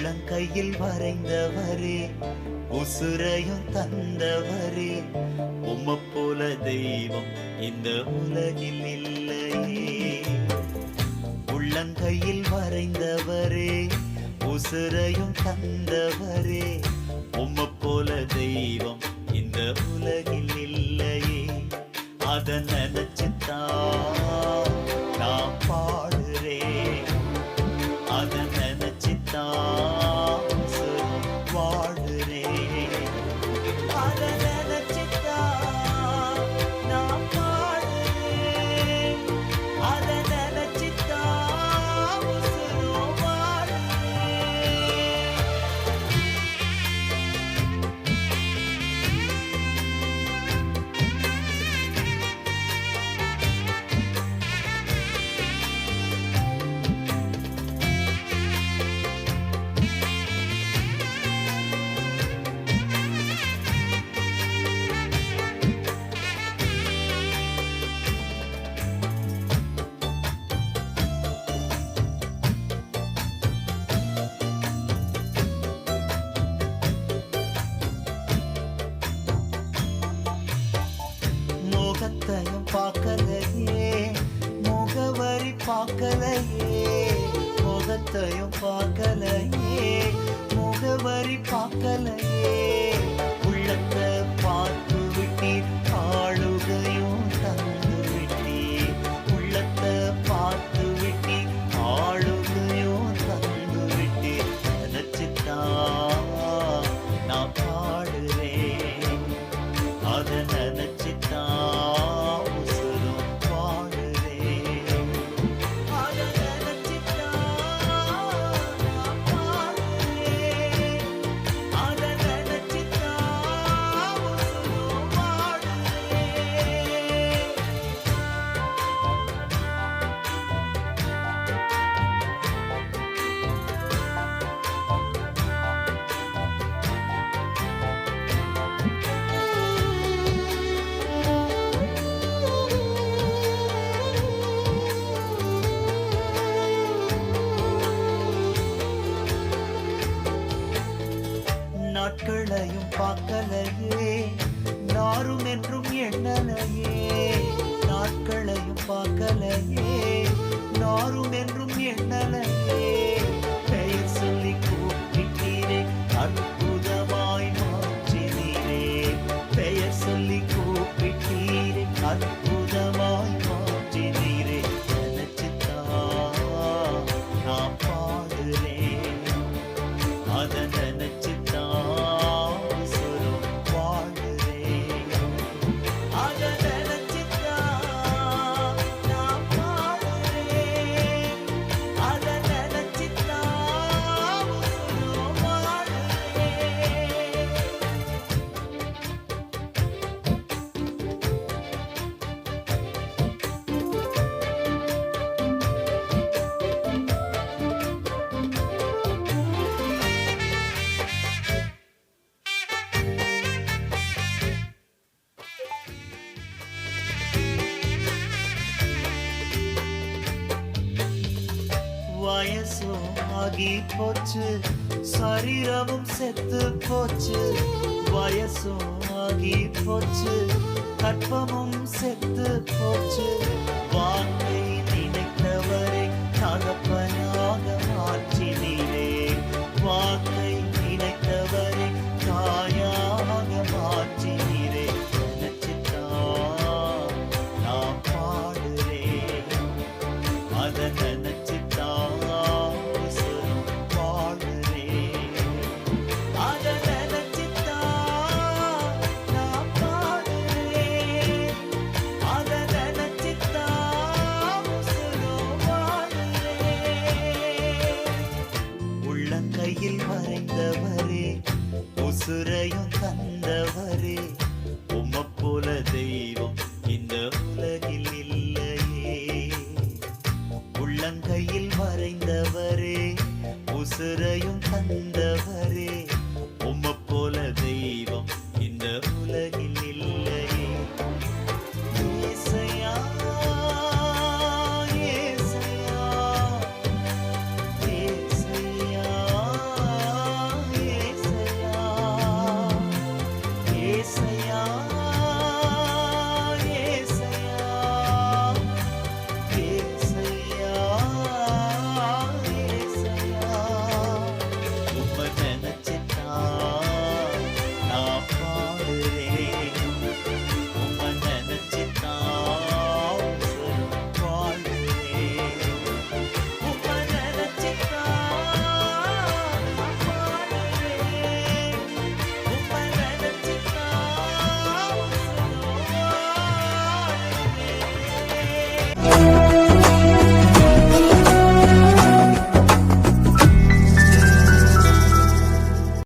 உள்ளங்கையில் வரைந்தவரே, உசுரையும் தந்தவரே, உம்மை போல தெய்வம் இந்த உலகில் இல்லையே. உள்ளங்கையில் வரைந்தவரே, உசுரையும் தந்தவரே, உம்மை போல தெய்வம் இந்த உலகில் இல்லையே. அத நினைச்சுத்தான் நான் பாடுறேன், அத நினைச்சுத்தான் வாழுறேன், அத நினைச்சுத்தான் நான் பாடுறேன், அத நினைச்சுத்தான் வாழுறேன். முகத்தையும் பார்க்கலையே, முகவரி பார்க்கலையே, முகத்தையும் பார்க்கலையே, முகவரி பார்க்கலையே. உள்ளத்தை பார்த்து விட்டீர், ஆளுகையும் தந்து விட்டீர். உள்ளத்தை பார்த்து விட்டீர், ஆளுகையும் தந்து விட்டீர். நினைச்சுத்தான் நான் பாடுறேன், அத நினைச்சுத்தான் உசுரும் வாழுறேன், அத நினைச்சுத்தான் நான் பாடுறேன், அத நினைச்சுத்தான் உசுரும் வாழுறேன். நாட்களையும் பார்க்கலையே, நாரும் என்றும் எண்ணலையே. நாட்களையும் பார்க்கலையே, நாரும் என்றும் எண்ணலையே. பெயர் சொல்லி கூப்பிட்டீரே, அற்புதமாய் மாற்றினீரே. பெயர் சொல்லி கூப்பிட்டீரே, அற்புதமாய் மாற்றினீரே. நினைச்சுத்தான் நான் பாடுறேன், அத நினைச்சுத்தான் உசுரும் வாழுறேன், அத நினைச்சுத்தான் நான் பாடுறேன், அத நினைச்சுத்தான் உசுரும் வாழுறேன். வயசும் ஆகி போச்சு, சரீரமும் செத்து போச்சு. வயசும் ஆகி போச்சு, கற்பமும் செத்து போச்சு. வாக்கை நினைத்தவரை தகப்பனாக மாற்றினீரே. வாக்கை நினைத்தவரை தாயாக மாற்றினீரே. நினைச்சுத்தான் நான் பாடுறேன், அத நினைச்சுத்தான் உசுரும் வாழுறேன், அத நினைச்சுத்தான் நான் பாடுறேன், அத நினைச்சுத்தான் உசுரும் வாழுறேன். உள்ளங்கையில் வரைந்தவரே, உசுரையும் தந்தவரே, உம்மை போல தெய்வம் இந்த உலகில் இல்லையே. உள்ளங்கையில் வரைந்தவரே, உசுரையும் தந்தவரே,